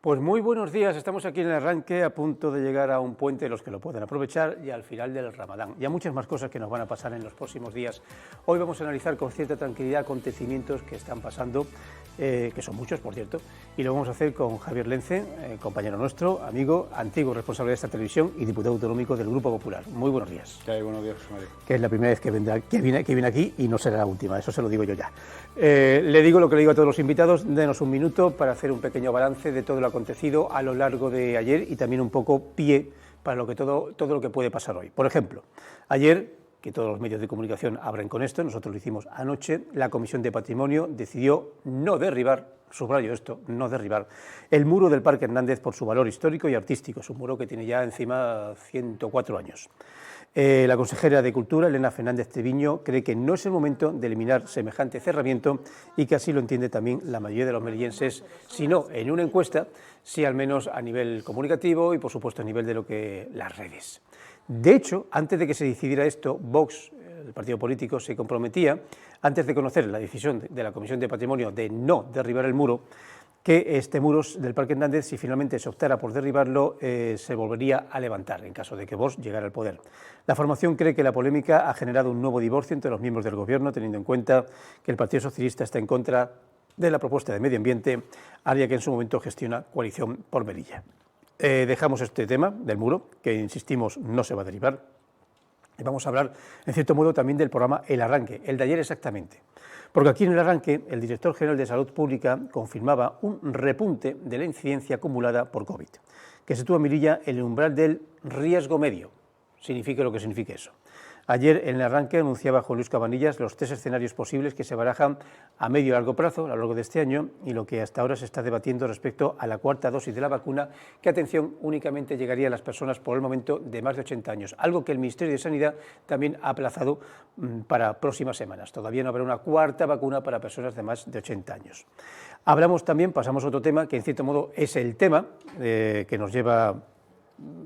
Pues muy buenos días, estamos aquí en el arranque a punto de llegar a un puente, los que lo pueden aprovechar, y al final del Ramadán. Y a muchas más cosas que nos van a pasar en los próximos días. Hoy vamos a analizar con cierta tranquilidad acontecimientos que están pasando, que son muchos, por cierto, y lo vamos a hacer con Javier Lence, compañero nuestro, amigo, antiguo responsable de esta televisión y diputado autonómico del Grupo Popular. Muy buenos días. ¿Qué hay? Buenos días, José María. Que es la primera vez que viene aquí y no será la última, eso se lo digo yo ya. Le digo lo que le digo a todos los invitados, denos un minuto para hacer un pequeño balance de todo lo acontecido a lo largo de ayer y también un poco pie para todo lo que puede pasar hoy. Por ejemplo, ayer, que todos los medios de comunicación abren con esto, nosotros lo hicimos anoche, la Comisión de Patrimonio decidió no derribar, subrayo esto, no derribar, el muro del Parque Hernández por su valor histórico y artístico. Es un muro que tiene ya encima 104 años. La consejera de Cultura, Elena Fernández Treviño, cree que no es el momento de eliminar semejante cerramiento y que así lo entiende también la mayoría de los melillenses, si no en una encuesta, sí al menos a nivel comunicativo y por supuesto a nivel de lo que las redes. De hecho, antes de que se decidiera esto, Vox, el partido político, se comprometía, antes de conocer la decisión de la Comisión de Patrimonio de no derribar el muro, que este muro del Parque Hernández, si finalmente se optara por derribarlo, se volvería a levantar en caso de que Vox llegara al poder. La formación cree que la polémica ha generado un nuevo divorcio entre los miembros del Gobierno, teniendo en cuenta que el Partido Socialista está en contra de la propuesta de Medio Ambiente, área que en su momento gestiona Coalición por Melilla. Dejamos este tema del muro, que insistimos no se va a derribar, y vamos a hablar, en cierto modo, también del programa El Arranque, el de ayer exactamente. Porque aquí en El Arranque, el director general de Salud Pública confirmaba un repunte de la incidencia acumulada por COVID, que sitúa a Melilla en el umbral del riesgo medio, signifique lo que signifique eso. Ayer en El Arranque anunciaba Juan Luis Cabanillas los 3 escenarios posibles que se barajan a medio y largo plazo a lo largo de este año y lo que hasta ahora se está debatiendo respecto a la 4ª dosis de la vacuna, que, atención, únicamente llegaría a las personas por el momento de más de 80 años, algo que el Ministerio de Sanidad también ha aplazado para próximas semanas. Todavía no habrá una 4ª vacuna para personas de más de 80 años. Hablamos también, pasamos a otro tema, que en cierto modo es el tema que nos lleva,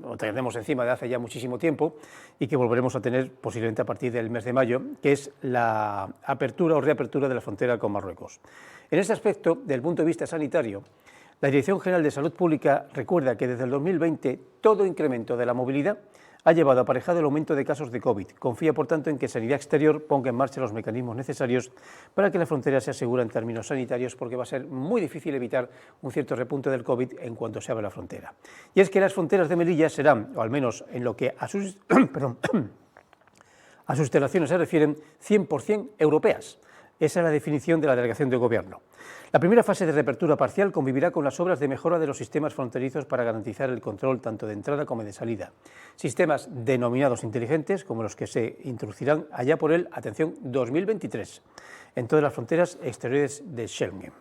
lo tenemos encima de hace ya muchísimo tiempo y que volveremos a tener posiblemente a partir del mes de mayo, que es la apertura o reapertura de la frontera con Marruecos. En este aspecto, desde el punto de vista sanitario, la Dirección General de Salud Pública recuerda que desde el 2020 todo incremento de la movilidad ha llevado aparejado el aumento de casos de COVID. Confía, por tanto, en que Sanidad Exterior ponga en marcha los mecanismos necesarios para que la frontera sea segura en términos sanitarios, porque va a ser muy difícil evitar un cierto repunte del COVID en cuanto se abra la frontera. Y es que las fronteras de Melilla serán, o al menos en lo que a sus instalaciones se refieren, 100% europeas. Esa es la definición de la Delegación de Gobierno. La primera fase de reapertura parcial convivirá con las obras de mejora de los sistemas fronterizos para garantizar el control tanto de entrada como de salida. Sistemas denominados inteligentes, como los que se introducirán allá por el, atención, 2023, en todas las fronteras exteriores de Schengen.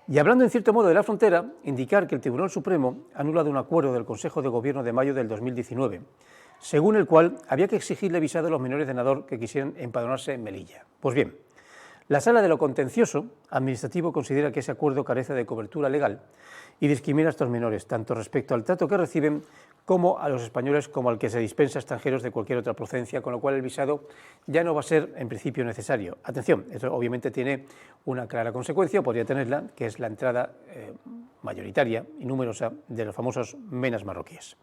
Y hablando en cierto modo de la frontera, indicar que el Tribunal Supremo ha anulado un acuerdo del Consejo de Gobierno de mayo del 2019, según el cual había que exigirle visado a los menores de Nador que quisieran empadronarse en Melilla. Pues bien, la Sala de lo Contencioso Administrativo considera que ese acuerdo carece de cobertura legal y discrimina a estos menores, tanto respecto al trato que reciben como a los españoles, como al que se dispensa a extranjeros de cualquier otra procedencia, con lo cual el visado ya no va a ser en principio necesario. Atención, esto obviamente tiene una clara consecuencia, o podría tenerla, que es la entrada mayoritaria y numerosa de los famosos menas marroquíes.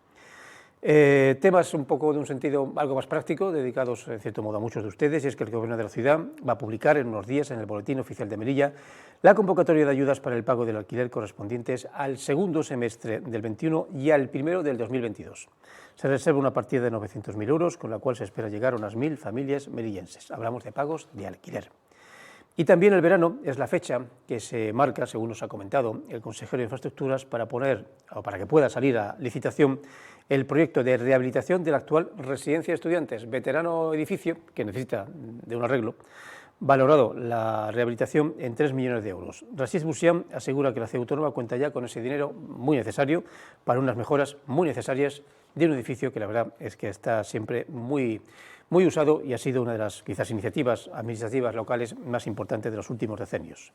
Temas un poco de un sentido algo más práctico, dedicados en cierto modo a muchos de ustedes, y es que el Gobierno de la ciudad va a publicar en unos días en el Boletín Oficial de Melilla la convocatoria de ayudas para el pago del alquiler correspondientes al segundo semestre del 21 y al primero del 2022. Se reserva una partida de 900.000 euros, con la cual se espera llegar a unas 1.000 familias melillenses. Hablamos de pagos de alquiler. Y también el verano es la fecha que se marca, según nos ha comentado el consejero de Infraestructuras, para que pueda salir a licitación el proyecto de rehabilitación de la actual residencia de estudiantes, veterano edificio que necesita de un arreglo, valorado la rehabilitación en 3 millones de euros. Rachid Bouchian asegura que la ciudad autónoma cuenta ya con ese dinero muy necesario para unas mejoras muy necesarias de un edificio que la verdad es que está siempre muy usado y ha sido una de las quizás iniciativas administrativas locales más importantes de los últimos decenios.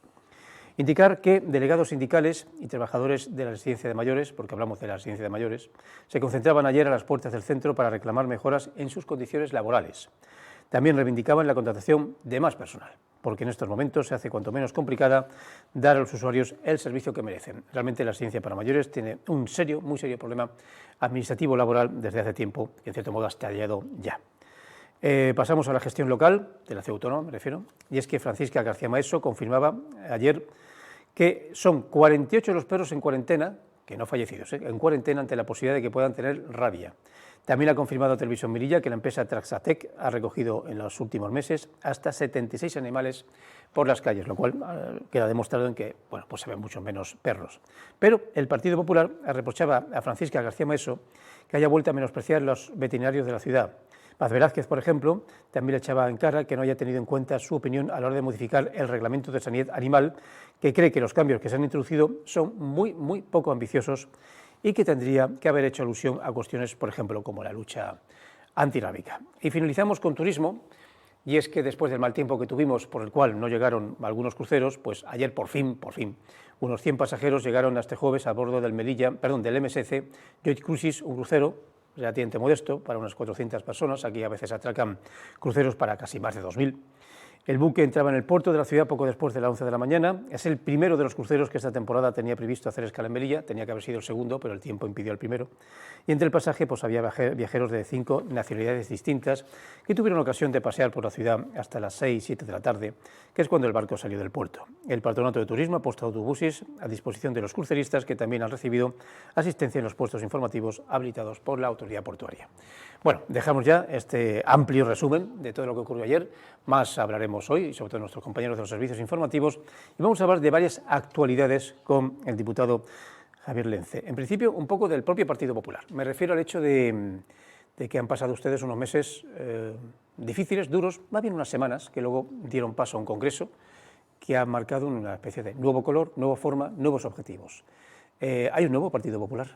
Indicar que delegados sindicales y trabajadores de la residencia de mayores, porque hablamos de la residencia de mayores, se concentraban ayer a las puertas del centro para reclamar mejoras en sus condiciones laborales. También reivindicaban la contratación de más personal, porque en estos momentos se hace cuanto menos complicada dar a los usuarios el servicio que merecen. Realmente la residencia para mayores tiene un serio, muy serio problema administrativo laboral desde hace tiempo, que en cierto modo ha estallado ya. Pasamos a la gestión local, de la ciudad autónoma me refiero, y es que Francisca García Maeso confirmaba ayer que son 48 los perros en cuarentena, que no fallecidos, en cuarentena ante la posibilidad de que puedan tener rabia. También ha confirmado a Televisión Mirilla que la empresa Traxatec ha recogido en los últimos meses hasta 76 animales por las calles, lo cual queda demostrado en que bueno, pues se ven mucho menos perros. Pero el Partido Popular reprochaba a Francisca García Maeso que haya vuelto a menospreciar los veterinarios de la ciudad. Paz Velázquez, por ejemplo, también le echaba en cara que no haya tenido en cuenta su opinión a la hora de modificar el reglamento de sanidad animal, que cree que los cambios que se han introducido son muy poco ambiciosos y que tendría que haber hecho alusión a cuestiones, por ejemplo, como la lucha antirrábica. Y finalizamos con turismo, y es que después del mal tiempo que tuvimos, por el cual no llegaron algunos cruceros, pues ayer por fin, unos 100 pasajeros llegaron este jueves a bordo del MSC Joy Cruises, un crucero relativamente modesto, para unas 400 personas, aquí a veces atracan cruceros para casi más de 2.000. El buque entraba en el puerto de la ciudad poco después de las 11 de la mañana, es el primero de los cruceros que esta temporada tenía previsto hacer escala en Melilla, tenía que haber sido el segundo, pero el tiempo impidió el primero, y entre el pasaje pues había viajeros de 5 nacionalidades distintas que tuvieron ocasión de pasear por la ciudad hasta las 6-7 de la tarde, que es cuando el barco salió del puerto. El Patronato de Turismo ha puesto autobuses a disposición de los cruceristas que también han recibido asistencia en los puestos informativos habilitados por la autoridad portuaria. Bueno, dejamos ya este amplio resumen de todo lo que ocurrió ayer, más hablaremos hoy, y sobre todo nuestros compañeros de los servicios informativos, y vamos a hablar de varias actualidades con el diputado Javier Lence. En principio, un poco del propio Partido Popular. Me refiero al hecho de que han pasado ustedes unos meses difíciles, duros, más bien unas semanas, que luego dieron paso a un congreso que ha marcado una especie de nuevo color, nueva forma, nuevos objetivos. ¿Hay un nuevo Partido Popular?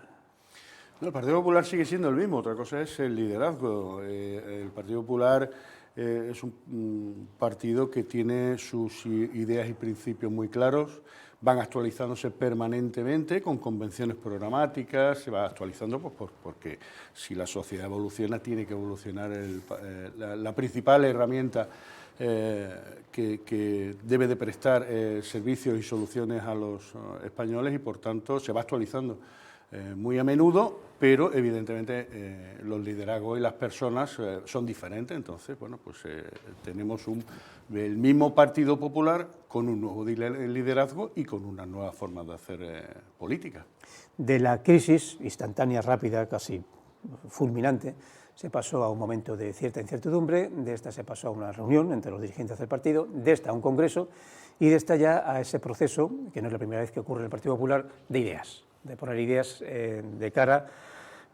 No, el Partido Popular sigue siendo el mismo, otra cosa es el liderazgo. El Partido Popular es un partido que tiene sus ideas y principios muy claros, van actualizándose permanentemente con convenciones programáticas, se va actualizando pues, porque si la sociedad evoluciona tiene que evolucionar la principal herramienta que debe de prestar servicios y soluciones a los españoles y por tanto se va actualizando muy a menudo, pero evidentemente los liderazgos y las personas son diferentes, entonces bueno, pues tenemos el mismo Partido Popular con un nuevo liderazgo y con una nueva forma de hacer política. De la crisis instantánea, rápida, casi fulminante, se pasó a un momento de cierta incertidumbre, de esta se pasó a una reunión entre los dirigentes del partido, de esta a un congreso y de esta ya a ese proceso, que no es la primera vez que ocurre en el Partido Popular, de ideas, de poner ideas de cara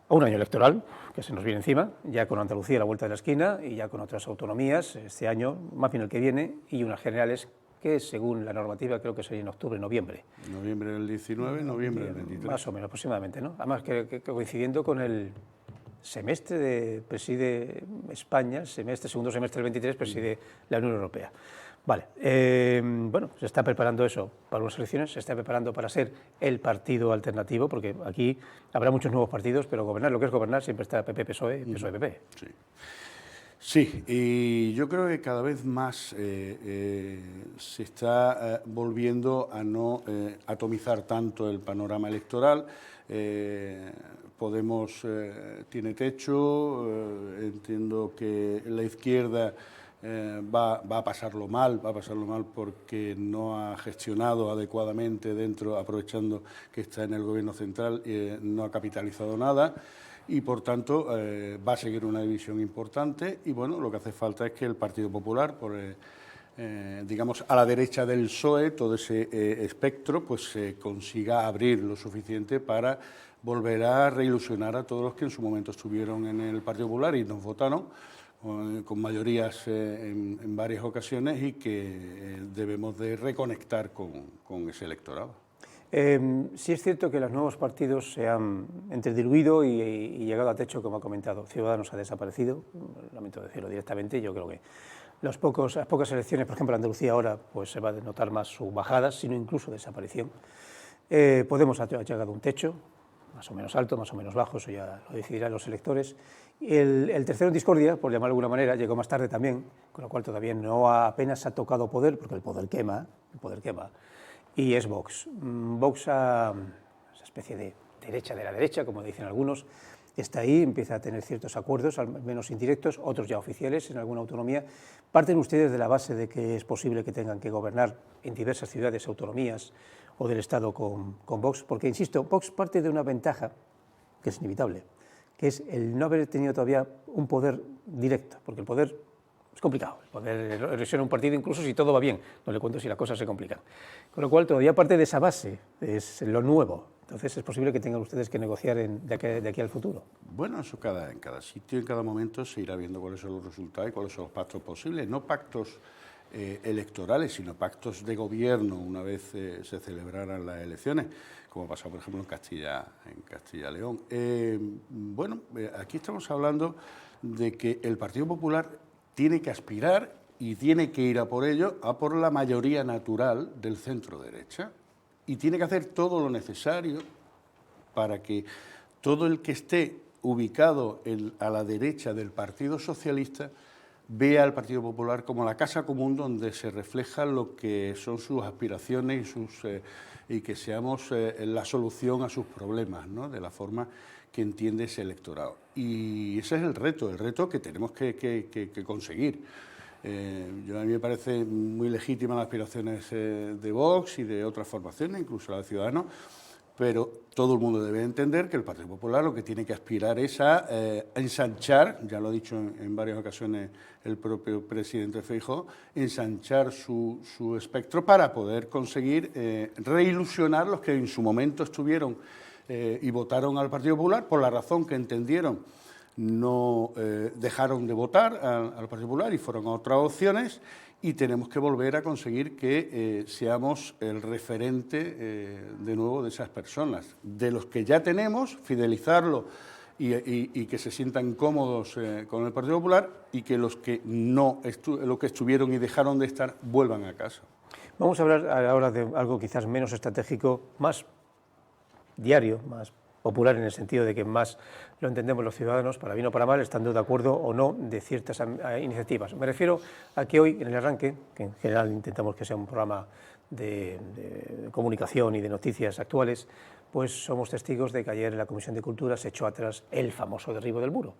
a un año electoral que se nos viene encima, ya con Andalucía a la vuelta de la esquina y ya con otras autonomías, este año, más bien el que viene, y unas generales que según la normativa creo que sería en octubre, noviembre. Noviembre del 19, noviembre del 23. Más o menos aproximadamente, ¿no? Además que coincidiendo con el semestre de preside España, segundo semestre del 23 preside la Unión Europea. Vale, bueno, se está preparando eso para unas elecciones, se está preparando para ser el partido alternativo, porque aquí habrá muchos nuevos partidos, pero gobernar, lo que es gobernar, siempre está PP-PSOE, PSOE-PP. Sí. Sí, y yo creo que cada vez más se está volviendo a no atomizar tanto el panorama electoral. Podemos tiene techo, entiendo que la izquierda va a pasarlo mal porque no ha gestionado adecuadamente aprovechando que está en el gobierno central, no ha capitalizado nada. Y por tanto va a seguir una división importante y bueno, lo que hace falta es que el Partido Popular, digamos a la derecha del PSOE, todo ese espectro, pues consiga abrir lo suficiente para volver a reilusionar a todos los que en su momento estuvieron en el Partido Popular y nos votaron con mayorías en varias ocasiones y que debemos de reconectar con ese electorado. Sí es cierto que los nuevos partidos se han entrediluido y llegado a techo, como ha comentado. Ciudadanos ha desaparecido, lamento decirlo directamente, yo creo que las pocas elecciones, por ejemplo, en Andalucía ahora, pues se va a notar más su bajada, sino incluso desaparición. Podemos ha llegado a un techo, más o menos alto, más o menos bajo, eso ya lo decidirán los electores. El tercero en discordia, por llamarlo de alguna manera, llegó más tarde también, con lo cual todavía no apenas ha tocado poder, porque el poder quema, y es Vox. Vox, esa especie de derecha de la derecha, como dicen algunos, está ahí, empieza a tener ciertos acuerdos, al menos indirectos, otros ya oficiales en alguna autonomía. Parten ustedes de la base de que es posible que tengan que gobernar en diversas ciudades, autonomías o del Estado con Vox, porque, insisto, Vox parte de una ventaja que es inevitable, que es el no haber tenido todavía un poder directo, porque el poder es complicado, el poder erosionar un partido incluso si todo va bien, no le cuento si las cosas se complican. Con lo cual, todavía parte de esa base, es lo nuevo. Entonces, es posible que tengan ustedes que negociar de aquí al futuro. Bueno, eso en cada sitio, en cada momento se irá viendo cuáles son los resultados y cuáles son los pactos posibles. No pactos electorales, sino pactos de gobierno una vez se celebraran las elecciones, como ha pasado, por ejemplo, en Castilla y León. Bueno, aquí estamos hablando de que el Partido Popular tiene que aspirar y tiene que ir a por ello, a por la mayoría natural del centro-derecha. Y tiene que hacer todo lo necesario para que todo el que esté ubicado a la derecha del Partido Socialista vea al Partido Popular como la casa común donde se refleja lo que son sus aspiraciones y que seamos la solución a sus problemas, ¿no?, de la forma que entiende ese electorado. Y ese es el reto que tenemos que conseguir. A mí me parece muy legítimas las aspiraciones de Vox y de otras formaciones, incluso la de Ciudadanos, pero todo el mundo debe entender que el Partido Popular lo que tiene que aspirar es a ensanchar, ya lo ha dicho en varias ocasiones el propio presidente Feijóo, ensanchar su espectro para poder conseguir reilusionar los que en su momento estuvieron y votaron al Partido Popular por la razón que entendieron. No dejaron de votar al Partido Popular y fueron a otras opciones, y tenemos que volver a conseguir que seamos el referente de nuevo de esas personas. De los que ya tenemos, fidelizarlo y que se sientan cómodos con el Partido Popular, y que los que lo que estuvieron y dejaron de estar vuelvan a casa. Vamos a hablar ahora de algo quizás menos estratégico, más diario, más popular en el sentido de que más lo entendemos los ciudadanos, para bien o para mal, estando de acuerdo o no de ciertas iniciativas. Me refiero a que hoy, en el arranque, que en general intentamos que sea un programa de comunicación y de noticias actuales, pues somos testigos de que ayer en la Comisión de Cultura se echó atrás el famoso derribo del muro.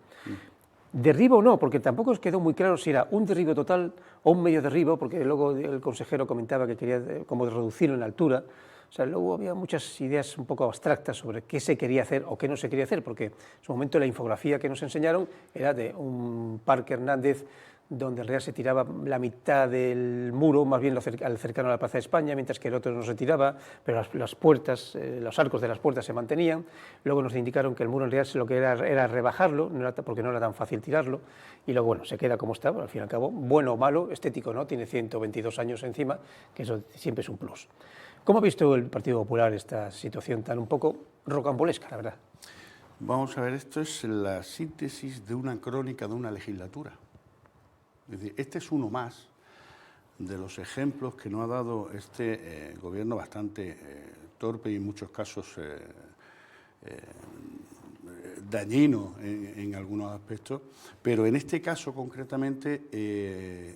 Derribo o no, porque tampoco os quedó muy claro si era un derribo total o un medio derribo, porque luego el consejero comentaba que quería como reducirlo en la altura. O sea, luego había muchas ideas un poco abstractas sobre qué se quería hacer o qué no se quería hacer, porque en su momento la infografía que nos enseñaron era de un Parque Hernández donde en realidad se tiraba la mitad del muro, más bien al cercano a la Plaza de España, mientras que el otro no se tiraba, pero las puertas, los arcos de las puertas se mantenían. Luego nos indicaron que el muro en realidad lo que era rebajarlo, porque no era tan fácil tirarlo, y luego, bueno, se queda como está, al fin y al cabo, bueno o malo, estético no, tiene 122 años encima, que eso siempre es un plus. ¿Cómo ha visto el Partido Popular esta situación tan un poco rocambolesca, la verdad? Vamos a ver, esto es la síntesis de una crónica de una legislatura. Es decir, este es uno más de los ejemplos que nos ha dado este gobierno bastante torpe y en muchos casos dañino en algunos aspectos, pero en este caso concretamente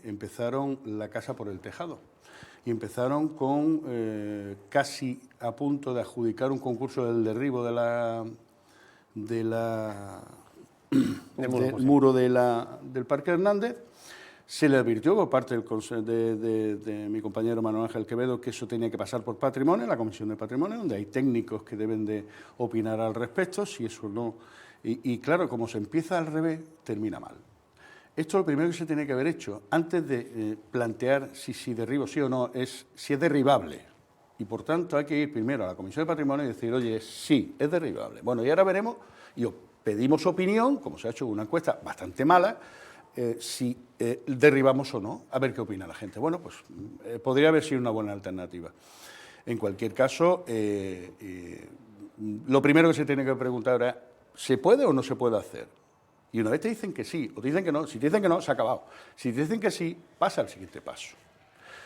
empezaron la casa por el tejado. Y empezaron con casi a punto de adjudicar un concurso del derribo del muro del Parque Hernández. Se le advirtió por parte de mi compañero Manuel Ángel Quevedo que eso tenía que pasar por Patrimonio, la Comisión de Patrimonio, donde hay técnicos que deben de opinar al respecto, si eso no... Y claro, como se empieza al revés, termina mal. Esto lo primero que se tiene que haber hecho, antes de plantear si derribo sí o no, es si es derribable. Y por tanto hay que ir primero a la Comisión de Patrimonio y decir, oye, sí, es derribable. Bueno, y ahora veremos, y os pedimos opinión, como se ha hecho una encuesta bastante mala, si derribamos o no, a ver qué opina la gente. Bueno, pues podría haber sido una buena alternativa. En cualquier caso, lo primero que se tiene que preguntar ahora, ¿se puede o no se puede hacer? Y una vez te dicen que sí, o te dicen que no, si te dicen que no, se ha acabado. Si te dicen que sí, pasa al siguiente paso.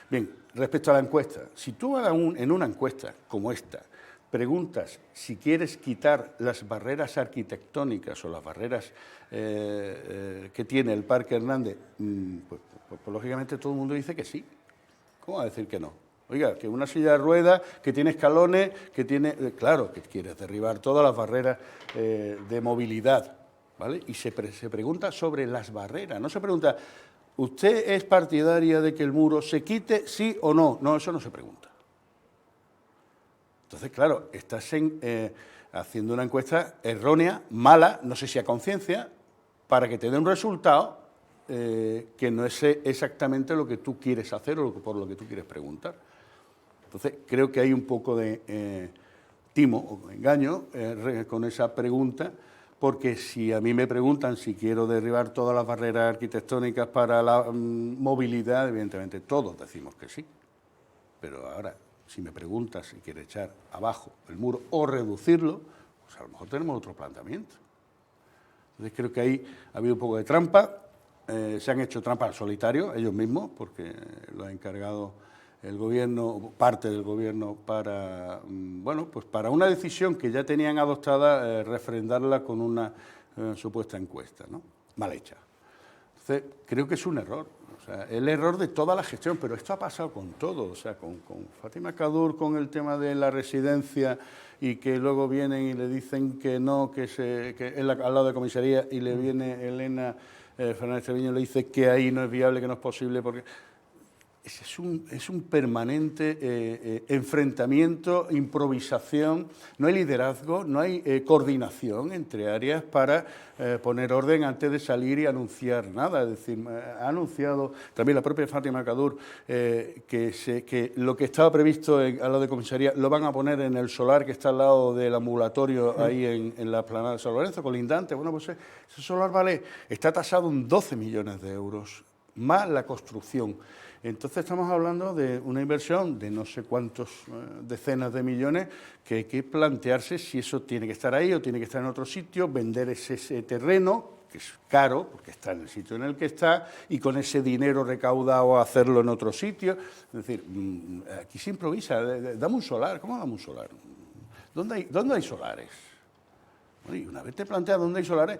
Bien, respecto a la encuesta, si tú en una encuesta como esta preguntas si quieres quitar las barreras arquitectónicas o las barreras que tiene el Parque Hernández, pues lógicamente todo el mundo dice que sí. ¿Cómo va a decir que no? Oiga, que una silla de ruedas, que tiene escalones, que tiene... claro, que quieres derribar todas las barreras de movilidad, ¿vale? Y se pregunta sobre las barreras, no se pregunta, ¿usted es partidaria de que el muro se quite, sí o no? No, eso no se pregunta. Entonces, claro, estás haciendo una encuesta errónea, mala, no sé si a conciencia, para que te dé un resultado que no es exactamente lo que tú quieres hacer o por lo que tú quieres preguntar. Entonces, creo que hay un poco de timo o engaño con esa pregunta, porque si a mí me preguntan si quiero derribar todas las barreras arquitectónicas para la movilidad, evidentemente todos decimos que sí. Pero ahora, si me preguntas si quiere echar abajo el muro o reducirlo, pues a lo mejor tenemos otro planteamiento. Entonces creo que ahí ha habido un poco de trampa, se han hecho trampas al solitario ellos mismos, porque lo ha encargado el gobierno, parte del gobierno, para, bueno, pues para una decisión que ya tenían adoptada, refrendarla con una supuesta encuesta, ¿no? Mal hecha. Entonces creo que es un error. O sea, el error de toda la gestión, pero esto ha pasado con todo, o sea, con Fátima Kaddour, con el tema de la residencia y que luego vienen y le dicen que no, que es al lado de comisaría y le viene Elena Fernández Treviño y le dice que ahí no es viable, que no es posible, porque es un permanente enfrentamiento, improvisación, no hay liderazgo, no hay coordinación entre áreas para poner orden antes de salir y anunciar nada. Es decir, ha anunciado también la propia Fátima Kaddour que lo que estaba previsto al lado de comisaría lo van a poner en el solar que está al lado del ambulatorio, ahí en la explanada de San Lorenzo, colindante. Bueno, pues ese solar está tasado en 12 millones de euros, más la construcción. Entonces estamos hablando de una inversión de no sé cuántos decenas de millones que hay que plantearse si eso tiene que estar ahí o tiene que estar en otro sitio, vender ese terreno, que es caro, porque está en el sitio en el que está, y con ese dinero recaudado hacerlo en otro sitio. Es decir, aquí se improvisa, dame un solar, ¿cómo dame un solar? ¿Dónde hay solares? Y una vez te planteas dónde hay solares,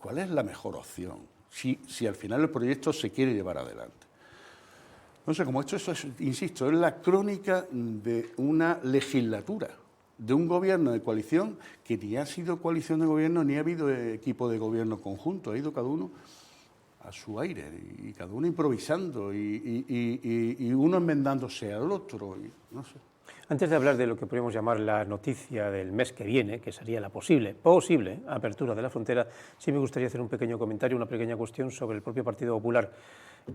¿cuál es la mejor opción? Si al final el proyecto se quiere llevar adelante. No sé, como esto es, insisto, es la crónica de una legislatura, de un gobierno de coalición que ni ha sido coalición de gobierno ni ha habido equipo de gobierno conjunto, ha ido cada uno a su aire y cada uno improvisando y uno enmendándose al otro, no sé. Antes de hablar de lo que podríamos llamar la noticia del mes que viene, que sería la posible apertura de la frontera, sí me gustaría hacer un pequeño comentario, una pequeña cuestión sobre el propio Partido Popular.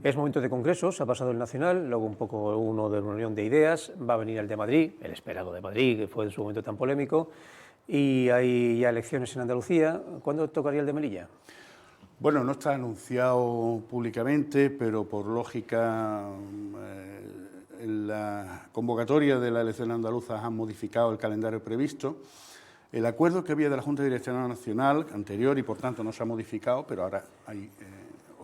Es momento de congresos, ha pasado el nacional, luego un poco uno de reunión de ideas, va a venir el de Madrid, el esperado de Madrid, que fue en su momento tan polémico, y hay ya elecciones en Andalucía. ¿Cuándo tocaría el de Melilla? Bueno, no está anunciado públicamente, pero por lógica en la convocatoria de las elecciones andaluzas han modificado el calendario previsto. El acuerdo que había de la Junta Directiva Nacional anterior, y por tanto no se ha modificado, pero ahora hay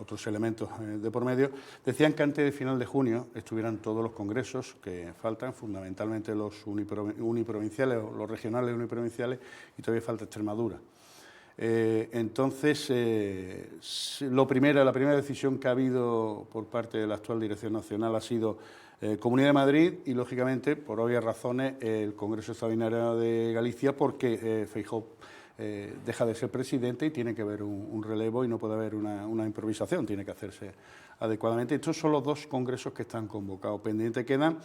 otros elementos de por medio, decían que antes de final de junio estuvieran todos los congresos que faltan, fundamentalmente los uniprovinciales, o los regionales uniprovinciales, y todavía falta Extremadura. Entonces, la primera decisión que ha habido por parte de la actual Dirección Nacional ha sido Comunidad de Madrid y, lógicamente, por obvias razones, el Congreso Extraordinario de Galicia, porque Feijóo deja de ser presidente y tiene que haber un relevo y no puede haber una improvisación, tiene que hacerse adecuadamente. Estos son los dos congresos que están convocados. Pendientes quedan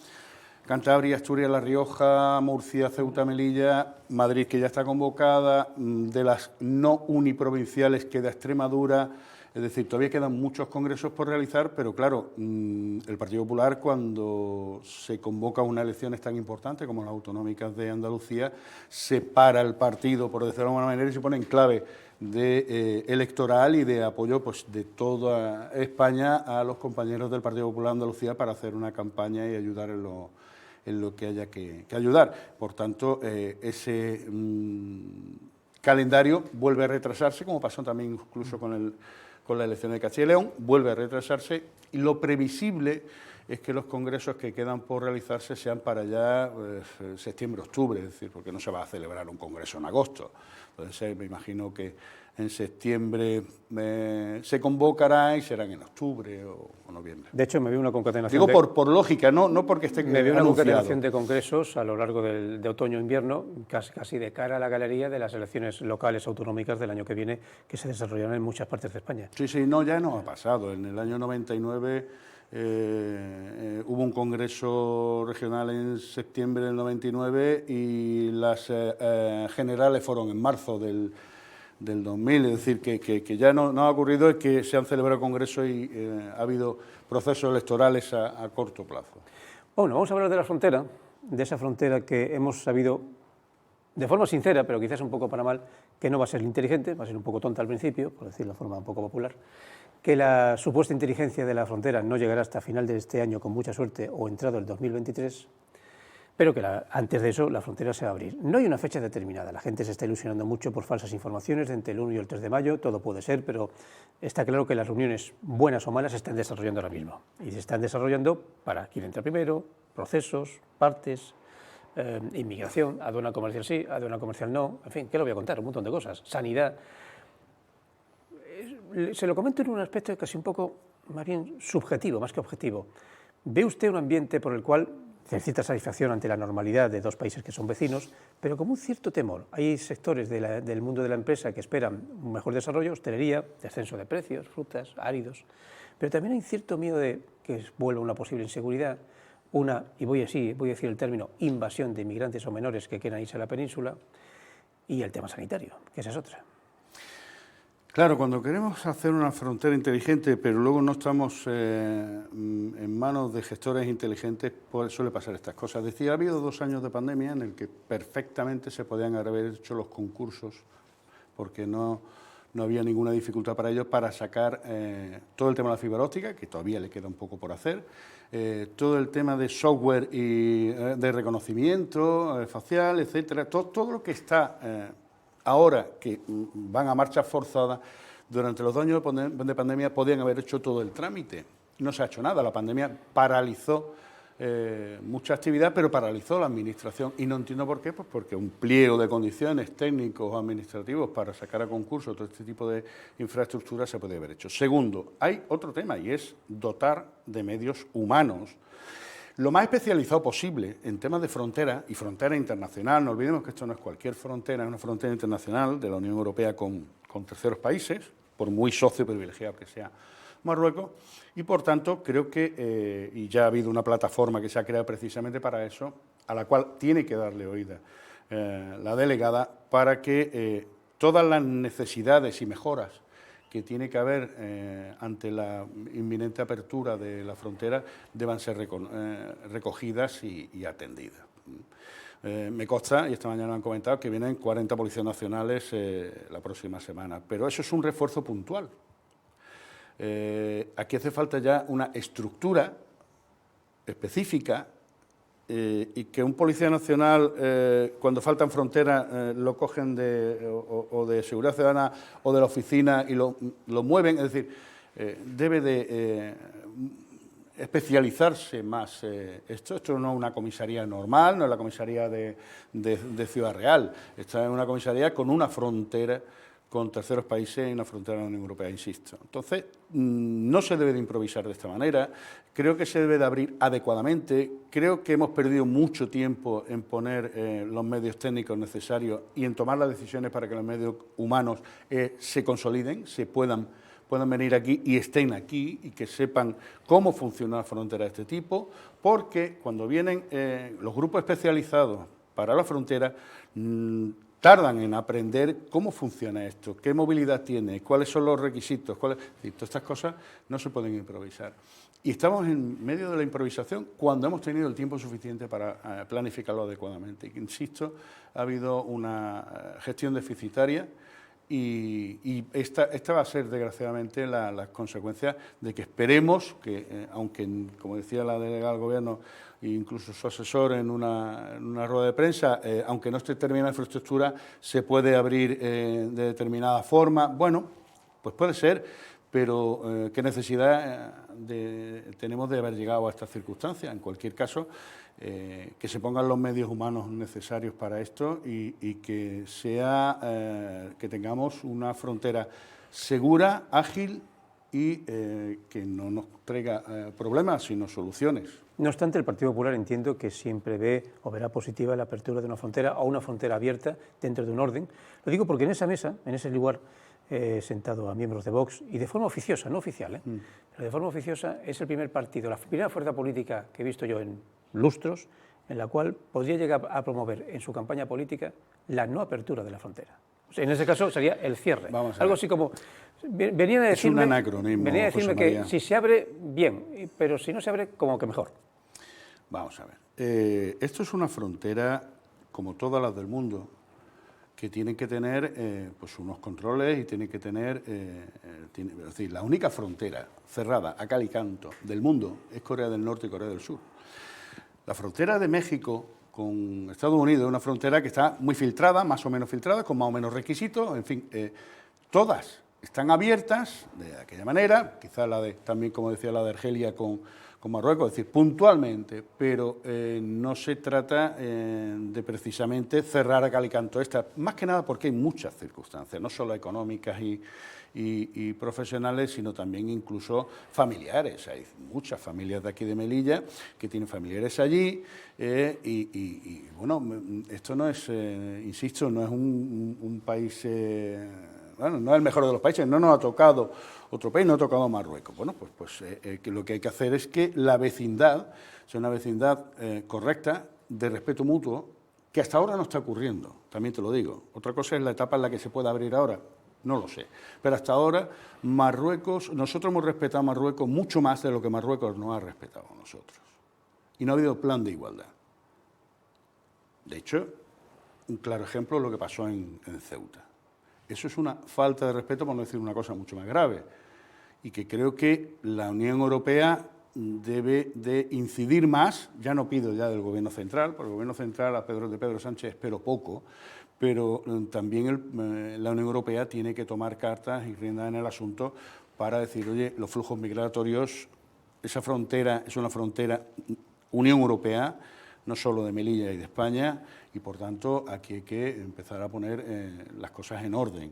Cantabria, Asturias, La Rioja, Murcia, Ceuta, Melilla, Madrid, que ya está convocada, de las no uniprovinciales queda Extremadura. Es decir, todavía quedan muchos congresos por realizar, pero claro, el Partido Popular, cuando se convoca unas elecciones tan importantes como las autonómicas de Andalucía, separa el partido, por decirlo de alguna manera, y se pone en clave electoral y de apoyo, pues, de toda España a los compañeros del Partido Popular de Andalucía para hacer una campaña y ayudar en lo que haya que ayudar. Por tanto, ese calendario vuelve a retrasarse, como pasó también incluso con la elección de Castilla y León, vuelve a retrasarse, y lo previsible es que los congresos que quedan por realizarse sean para ya septiembre-octubre, es decir, porque no se va a celebrar un congreso en agosto. Entonces me imagino que en septiembre se convocará y serán en octubre o noviembre. De hecho, me vi una concatenación... Digo por lógica, no porque esté Me vi una anunciado. concatenación de congresos a lo largo de otoño-invierno, casi de cara a la galería de las elecciones locales autonómicas del año que viene, que se desarrollarán en muchas partes de España. Sí, no, ya nos ha pasado. En el año 99 hubo un congreso regional en septiembre del 99 y las generales fueron en marzo del 2000, es decir, que ya no ha ocurrido, es que se han celebrado congresos y ha habido procesos electorales a corto plazo. Bueno, vamos a hablar de la frontera, de esa frontera que hemos sabido, de forma sincera, pero quizás un poco para mal, que no va a ser inteligente, va a ser un poco tonta al principio, por decirlo de forma un poco popular, que la supuesta inteligencia de la frontera no llegará hasta final de este año, con mucha suerte, o entrado el 2023, pero que antes de eso la frontera se va a abrir. No hay una fecha determinada, la gente se está ilusionando mucho por falsas informaciones de entre el 1 y el 3 de mayo, todo puede ser, pero está claro que las reuniones, buenas o malas, se están desarrollando ahora mismo. Y se están desarrollando para quién entra primero, procesos, partes, inmigración, aduana comercial sí, aduana comercial no, en fin, ¿qué le voy a contar? Un montón de cosas, sanidad. Se lo comento en un aspecto casi un poco más bien subjetivo, más que objetivo. ¿Ve usted un ambiente por el cual hay cierta satisfacción ante la normalidad de dos países que son vecinos, pero como un cierto temor? Hay sectores del mundo de la empresa que esperan un mejor desarrollo, hostelería, descenso de precios, frutas, áridos, pero también hay cierto miedo de que vuelva una posible inseguridad, y voy a decir el término, invasión de inmigrantes o menores que quieran irse a la península, y el tema sanitario, que esa es otra. Claro, cuando queremos hacer una frontera inteligente, pero luego no estamos en manos de gestores inteligentes, pues suele pasar estas cosas. Decía, ha habido 2 años de pandemia en el que perfectamente se podían haber hecho los concursos, porque no había ninguna dificultad para ellos, para sacar todo el tema de la fibra óptica, que todavía le queda un poco por hacer, todo el tema de software y de reconocimiento facial, etcétera, todo lo que está ahora que van a marcha forzada, durante los 2 años de pandemia podían haber hecho todo el trámite. No se ha hecho nada, la pandemia paralizó mucha actividad, pero paralizó la administración. Y no entiendo por qué, pues porque un pliego de condiciones técnicos o administrativos para sacar a concurso todo este tipo de infraestructura se podía haber hecho. Segundo, hay otro tema y es dotar de medios humanos lo más especializado posible en temas de frontera y frontera internacional. No olvidemos que esto no es cualquier frontera, es una frontera internacional de la Unión Europea con terceros países, por muy socio privilegiado que sea Marruecos, y por tanto creo que, y ya ha habido una plataforma que se ha creado precisamente para eso, a la cual tiene que darle oída la delegada, para que todas las necesidades y mejoras que tiene que haber ante la inminente apertura de la frontera deban ser recogidas y atendidas. Me consta, y esta mañana me han comentado, que vienen 40 policías nacionales la próxima semana, pero eso es un refuerzo puntual. Aquí hace falta ya una estructura específica y que un policía nacional, cuando faltan fronteras, lo cogen o de seguridad ciudadana o de la oficina y lo mueven, es decir, debe de especializarse más esto no es una comisaría normal, no es la comisaría de Ciudad Real, esta es una comisaría con una frontera con terceros países y una frontera de la Unión Europea, insisto. Entonces, no se debe de improvisar de esta manera, creo que se debe de abrir adecuadamente, creo que hemos perdido mucho tiempo en poner los medios técnicos necesarios y en tomar las decisiones para que los medios humanos se consoliden, puedan venir aquí y estén aquí y que sepan cómo funciona una frontera de este tipo, porque cuando vienen los grupos especializados para la frontera, tardan en aprender cómo funciona esto, qué movilidad tiene, cuáles son los requisitos, todas estas cosas no se pueden improvisar. Y estamos en medio de la improvisación cuando hemos tenido el tiempo suficiente para planificarlo adecuadamente. Insisto, ha habido una gestión deficitaria y esta va a ser, desgraciadamente, la consecuencia de que esperemos que, aunque, como decía la delegada del Gobierno, e incluso su asesor en una rueda de prensa, aunque no esté terminada la infraestructura, se puede abrir de determinada forma. Bueno, pues puede ser, pero ¿qué necesidad tenemos de haber llegado a estas circunstancias? En cualquier caso, que se pongan los medios humanos necesarios para esto y que tengamos una frontera segura, ágil y que no nos traiga problemas, sino soluciones. No obstante, el Partido Popular entiendo que siempre ve o verá positiva la apertura de una frontera o una frontera abierta dentro de un orden. Lo digo porque en esa mesa, en ese lugar, sentado a miembros de Vox, y de forma oficiosa, no oficial, pero de forma oficiosa, es el primer partido, la primera fuerza política que he visto yo en lustros, en la cual podría llegar a promover en su campaña política la no apertura de la frontera. O sea, en ese caso sería el cierre. Algo así como... Venían a decirme, es un anacronismo, venía a decirme que si se abre, bien, pero si no se abre, como que mejor. Vamos a ver. Esto es una frontera, como todas las del mundo, que tienen que tener pues unos controles y tienen que tener... es decir, la única frontera cerrada a cal y canto del mundo es Corea del Norte y Corea del Sur. La frontera de México con Estados Unidos es una frontera que está muy filtrada, más o menos filtrada, con más o menos requisitos, en fin, todas están abiertas de aquella manera, quizá también, como decía, la de Argelia con Marruecos, es decir, puntualmente, pero no se trata de precisamente cerrar a cal y canto esta, más que nada porque hay muchas circunstancias, no solo económicas y profesionales, sino también incluso familiares. Hay muchas familias de aquí de Melilla que tienen familiares allí y bueno, esto no es, insisto, no es un país... bueno, no es el mejor de los países, no nos ha tocado otro país, no ha tocado Marruecos. Bueno, pues que lo que hay que hacer es que la vecindad sea una vecindad correcta, de respeto mutuo, que hasta ahora no está ocurriendo, también te lo digo. Otra cosa es la etapa en la que se puede abrir ahora, no lo sé. Pero hasta ahora nosotros hemos respetado a Marruecos mucho más de lo que Marruecos nos ha respetado a nosotros. Y no ha habido plan de igualdad. De hecho, un claro ejemplo es lo que pasó en Ceuta. Eso es una falta de respeto, por no decir una cosa mucho más grave, y que creo que la Unión Europea debe de incidir más. Ya no pido ya del Gobierno central, porque el Gobierno central de Pedro Sánchez espero poco, pero también la Unión Europea tiene que tomar cartas y riendas en el asunto para decir, oye, los flujos migratorios, esa frontera es una frontera Unión Europea, no solo de Melilla y de España, y por tanto aquí hay que empezar a poner las cosas en orden.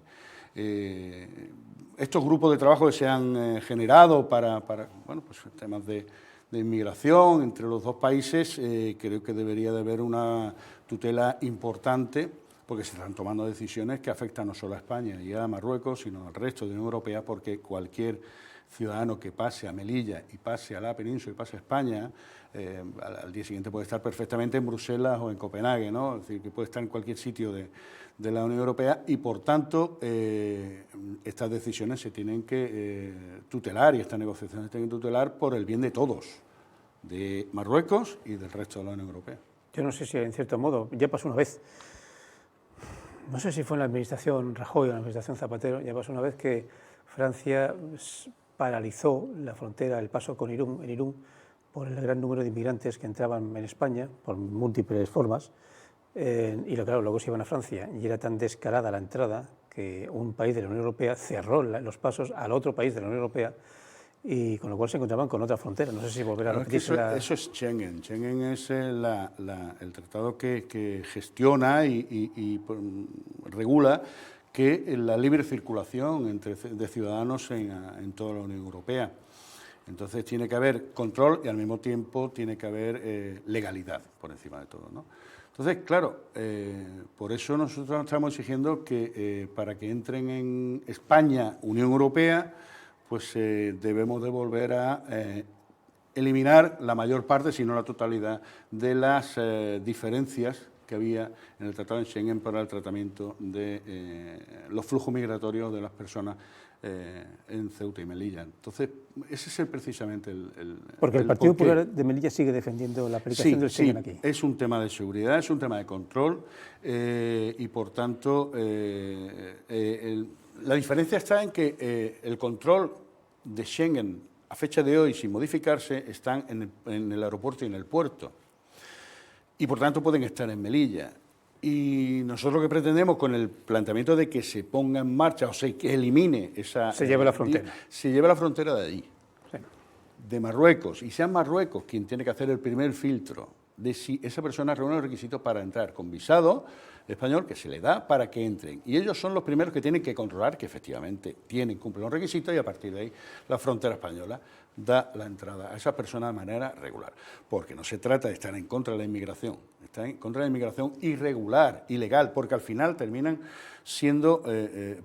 Estos grupos de trabajo que se han generado para bueno, pues temas de inmigración entre los dos países, creo que debería de haber una tutela importante, porque se están tomando decisiones que afectan no solo a España y a Marruecos, sino al resto de la Unión Europea, porque cualquier ciudadano que pase a Melilla y pase a la península y pase a España, al día siguiente puede estar perfectamente en Bruselas o en Copenhague, ¿no? Es decir, que puede estar en cualquier sitio de la Unión Europea y, por tanto, estas decisiones se tienen que tutelar y estas negociaciones se tienen que tutelar por el bien de todos, de Marruecos y del resto de la Unión Europea. Yo no sé si, en cierto modo, ya pasó una vez, no sé si fue en la administración Rajoy o en la administración Zapatero, ya pasó una vez que Francia paralizó la frontera, el paso con Irún, en Irún, por el gran número de inmigrantes que entraban en España, por múltiples formas, y claro, luego se iban a Francia, y era tan descarada la entrada que un país de la Unión Europea cerró los pasos al otro país de la Unión Europea, y con lo cual se encontraban con otra frontera. No sé si volver a repetirse eso es Schengen. Schengen es el tratado que gestiona y regula que la libre circulación de ciudadanos en toda la Unión Europea. Entonces tiene que haber control y al mismo tiempo tiene que haber legalidad por encima de todo, ¿no? Entonces, claro, por eso nosotros estamos exigiendo que para que entren en España, Unión Europea, pues debemos de volver a eliminar la mayor parte, si no la totalidad, de las diferencias que había en el Tratado de Schengen para el tratamiento de los flujos migratorios de las personas en Ceuta y Melilla. Entonces, ese es precisamente porque el Partido Popular de Melilla sigue defendiendo la aplicación del Schengen aquí. Es un tema de seguridad, es un tema de control y, por tanto, la diferencia está en que el control de Schengen a fecha de hoy, sin modificarse, están en el aeropuerto y en el puerto. Y, por tanto, pueden estar en Melilla. Y nosotros lo que pretendemos con el planteamiento de que se ponga en marcha o se elimine esa... Se lleve la frontera. Se lleve la frontera de allí, Sí. de Marruecos, y sea Marruecos quien tiene que hacer el primer filtro de si esa persona reúne los requisitos para entrar con visado español, que se le da para que entren. Y ellos son los primeros que tienen que controlar que efectivamente cumplen los requisitos, y a partir de ahí la frontera española da la entrada a esa persona de manera regular. Porque no se trata de estar en contra de la inmigración, está en contra de la inmigración irregular, ilegal, porque al final terminan siendo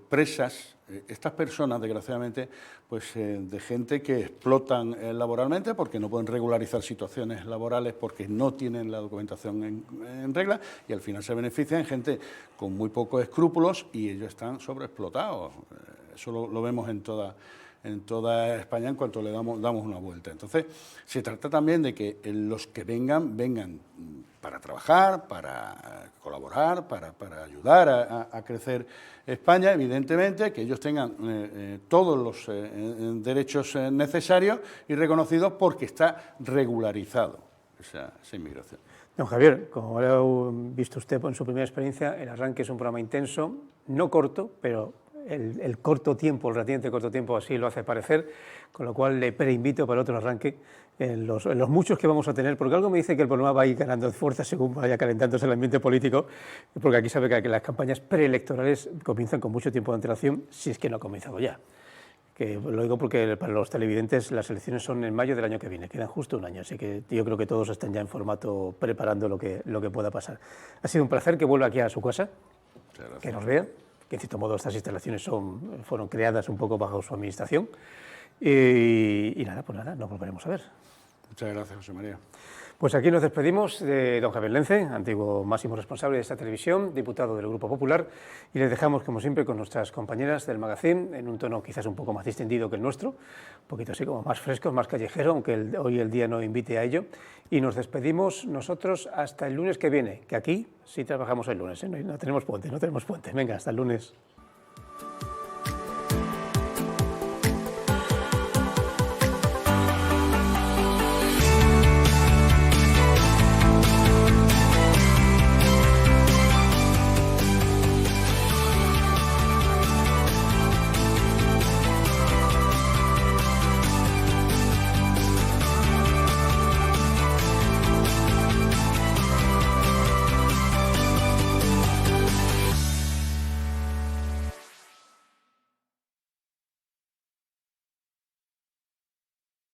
presas estas personas, desgraciadamente, pues de gente que explotan laboralmente porque no pueden regularizar situaciones laborales porque no tienen la documentación en regla, y al final se benefician gente con muy pocos escrúpulos y ellos están sobreexplotados. Eso lo vemos en toda España en cuanto le damos una vuelta. Entonces, se trata también de que los que vengan para trabajar, para colaborar, para ayudar a crecer España, evidentemente, que ellos tengan todos los derechos necesarios y reconocidos porque está regularizado esa inmigración. Don Javier, como ha visto usted en su primera experiencia, el arranque es un programa intenso, no corto, pero el corto tiempo, el relativamente corto tiempo así lo hace parecer, con lo cual le preinvito para otro arranque en los muchos que vamos a tener, porque algo me dice que el programa va a ir ganando fuerza según vaya calentándose el ambiente político, porque aquí sabe que las campañas preelectorales comienzan con mucho tiempo de antelación, si es que no ha comenzado ya. Que lo digo porque para los televidentes las elecciones son en mayo del año que viene, quedan justo un año, así que yo creo que todos están ya en formato preparando lo que pueda pasar. Ha sido un placer que vuelva aquí a su casa, que nos vea, que en cierto modo estas instalaciones fueron creadas un poco bajo su administración, y nada, pues nada, nos volveremos a ver. Muchas gracias, José María. Pues aquí nos despedimos de don Javier Lence, antiguo máximo responsable de esta televisión, diputado del Grupo Popular, y les dejamos, como siempre, con nuestras compañeras del magazine, en un tono quizás un poco más distendido que el nuestro, un poquito así como más fresco, más callejero, aunque hoy el día no invite a ello, y nos despedimos nosotros hasta el lunes que viene, que aquí sí trabajamos el lunes, ¿eh? No tenemos puente, Venga, hasta el lunes.